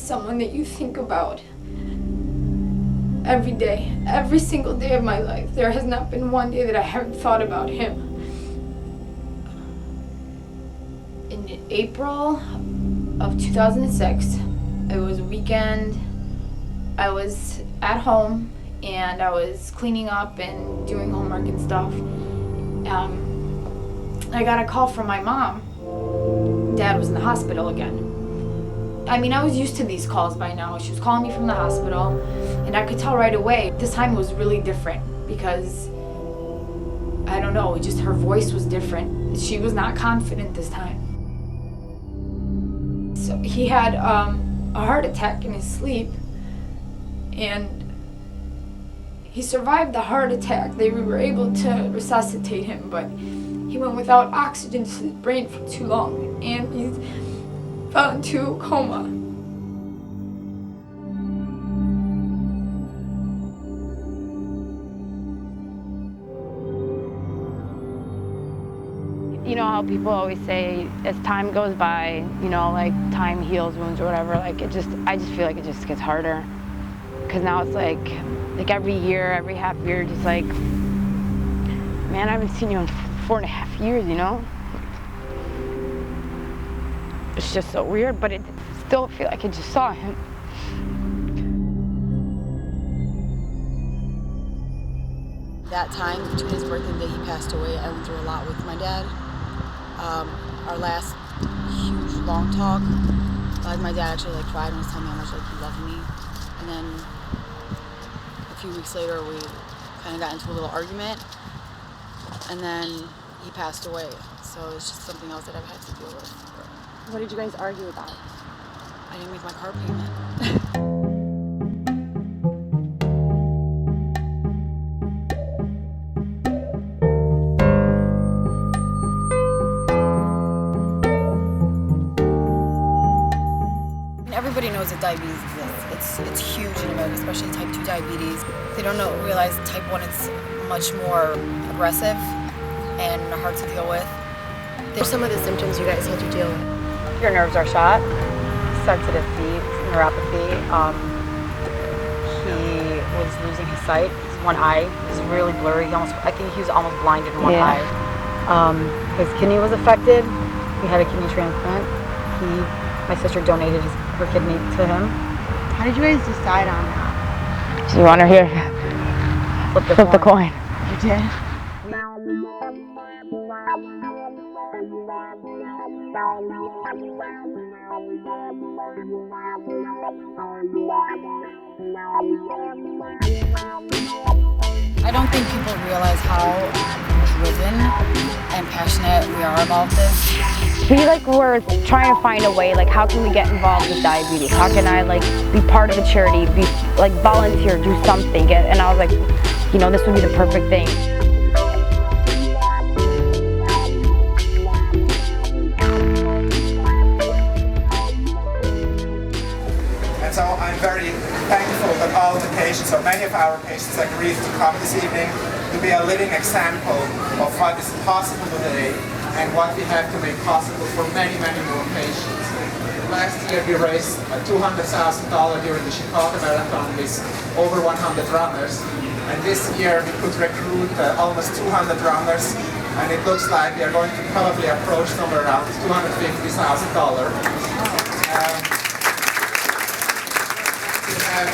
someone that you think about every day, every single day of my life. There has not been one day that I haven't thought about him. In April of 2006, it was a weekend. I was at home and I was cleaning up and doing homework and stuff. I got a call from my mom. Dad was in the hospital again. I mean, I was used to these calls by now. She was calling me from the hospital, and I could tell right away. This time it was really different because, I don't know, just her voice was different. She was not confident this time. So he had a heart attack in his sleep, and he survived the heart attack. We were able to resuscitate him, but he went without oxygen to his brain for too long, and he fell into a coma. You know how people always say, as time goes by, you know, like time heals wounds or whatever, like I just feel like it just gets harder. Because now it's like every year, every half year, just like, man, I haven't seen you in 4.5 years, you know? It's just so weird, but it still feel like I just saw him. That time between his birthday and the day he passed away, I went through a lot with my dad. Our last huge long talk, my dad actually cried and was telling me how much he loved me. And then a few weeks later, we kind of got into a little argument, and then he passed away. So it's just something else that I've had to deal with. What did you guys argue about? I didn't make my car payment. Everybody knows that diabetes exists. It's huge in America, especially type 2 diabetes. They don't realize type 1 is much more aggressive and hard to deal with. There's some of the symptoms you guys had to deal with. Your nerves are shot, sensitive feet, neuropathy. He was losing his sight. His one eye was really blurry. I think he was almost blind in one eye. His kidney was affected. He had a kidney transplant. My sister donated her kidney to him. How did you guys decide on that? Do you want to hear? Flip the coin. You did? I don't think people realize how driven and passionate we are about this. We're trying to find a way, how can we get involved with diabetes? How can I be part of a charity, volunteer, do something? And I was like, this would be the perfect thing. And so I'm very thankful that all the patients, or many of our patients, agreed to come this evening to be a living example of what is possible today and what we have to make possible for many, many more patients. Last year we raised $200,000 during the Chicago Marathon with over 100 runners, and this year we could recruit almost 200 runners, and it looks like we are going to probably approach somewhere around $250,000. We have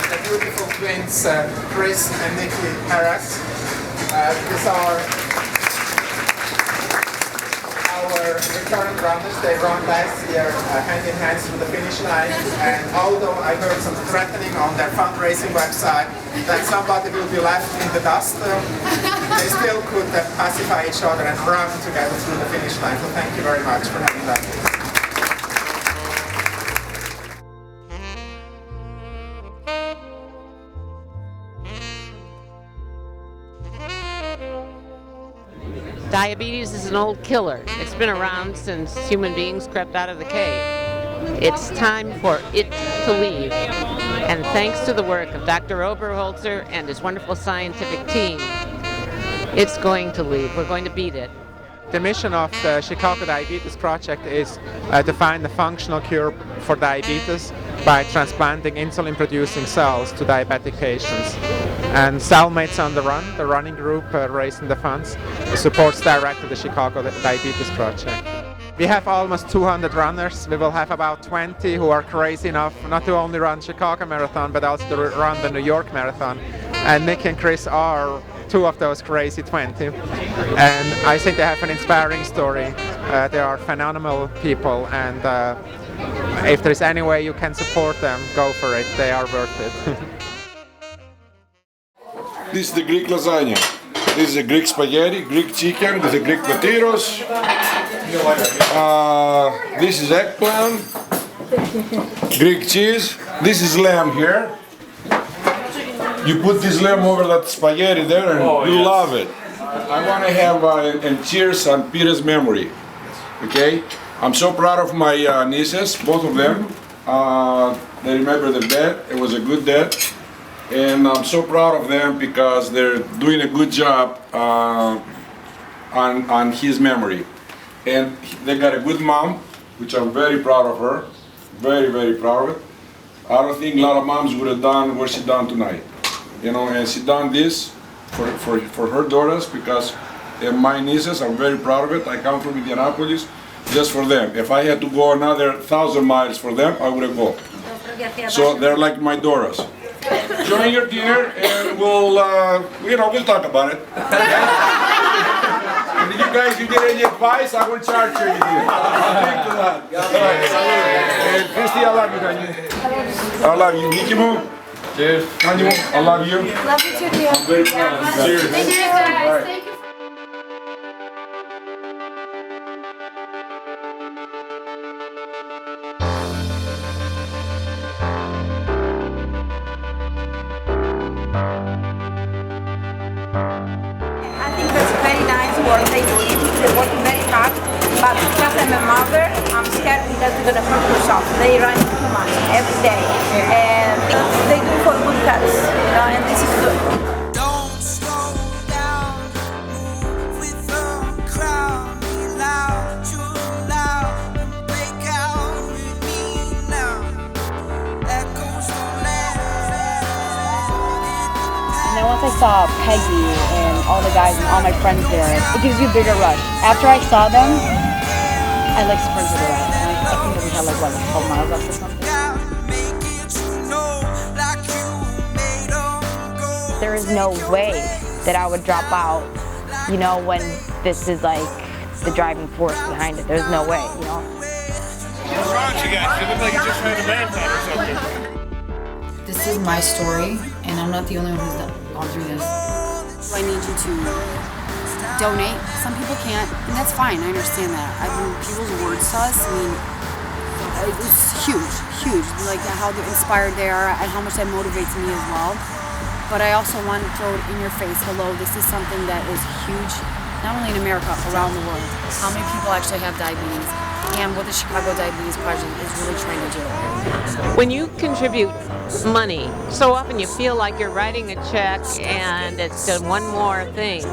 the beautiful twins, Chris and Nikki Harris. These are our recurrent runners. They ran last year hand in hand through the finish line, and although I heard some threatening on their fundraising website that somebody will be left in the dust, they still could pacify each other and run together through the finish line. So thank you very much for having that. Diabetes is an old killer. It's been around since human beings crept out of the cave. It's time for it to leave. And thanks to the work of Dr. Oberholzer and his wonderful scientific team, it's going to leave. We're going to beat it. The mission of the Chicago Diabetes Project is to find a functional cure for diabetes by transplanting insulin-producing cells to diabetic patients. And Cellmates on the Run, the running group raising the funds, supports directly the Chicago Diabetes Project. We have almost 200 runners. We will have about 20 who are crazy enough not to only run Chicago Marathon, but also to run the New York Marathon. And Nick and Chris are 2 of those crazy 20. And I think they have an inspiring story. They are phenomenal people, and if there's any way you can support them, go for it. They are worth it. This is the Greek lasagna. This is a Greek spaghetti, Greek chicken with the Greek potatoes. This is eggplant, Greek cheese. This is lamb here. You put this lamb over that spaghetti there and you love it. I want to have and cheers on Peter's memory. Okay? I'm so proud of my nieces, both of them. They remember the dad. It was a good dad. And I'm so proud of them because they're doing a good job on his memory. And they got a good mom, which I'm very proud of her. Very, very proud of it. I don't think a lot of moms would have done what she done tonight. You know, and she done this for her daughters because my nieces, I'm very proud of it. I come from Indianapolis just for them. If I had to go another 1,000 miles for them, I would have gone. So they're like my daughters. Enjoy your dinner, and we'll talk about it. And if you guys, you get any advice, I will charge you. Thank to that. And Christy, I love you, Daniel. I love you. Nikimo. Cheers. Daniel, I love you. Love you too, dear. I'm very proud of you. Cheers. Thank you, guys. Thank you. I think that's very nice work they did. They're working very hard. But because I'm a mother, I'm scared that they're going to hurt themselves. They run too much every day. And they do for good cuts, and this is good. Don't slow down, move with the crowd. Be loud, true loud, and break out with me now. Echoes don't last. And then once I saw Peggy and all the guys and all my friends there, it gives you a bigger rush. After I saw them, I like sprinted away. I think that we had like 12 miles left or something. There is no way that I would drop out, you know, when this is like the driving force behind it. There's no way, you know. What's wrong with you guys? You look like you just ran a marathon or something. This is my story, and I'm not the only one who's gone through this. I need you to donate. Some people can't, and that's fine. I understand that. I mean, people's words to us, I mean, it's huge. Like how inspired they are and how much that motivates me as well. But I also want to throw it in your face. Hello, this is something that is huge, not only in America, around the world. How many people actually have diabetes? And what the Chicago Diabetes Project is really trying to do. When you contribute money, so often you feel like you're writing a check and it's just one more thing.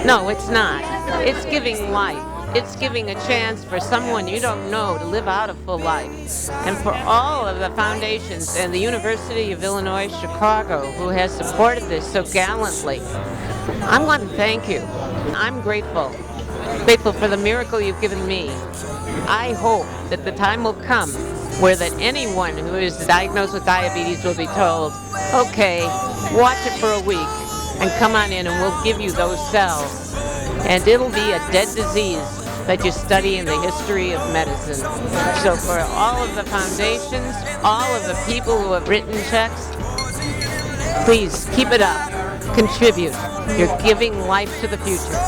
No, it's not. It's giving life. It's giving a chance for someone you don't know to live out a full life. And for all of the foundations and the University of Illinois Chicago who has supported this so gallantly, I want to thank you. I'm grateful for the miracle you've given me. I hope that the time will come where that anyone who is diagnosed with diabetes will be told, okay, watch it for a week and come on in and we'll give you those cells. And it'll be a dead disease that you study in the history of medicine. So for all of the foundations, all of the people who have written checks, please keep it up, contribute. You're giving life to the future.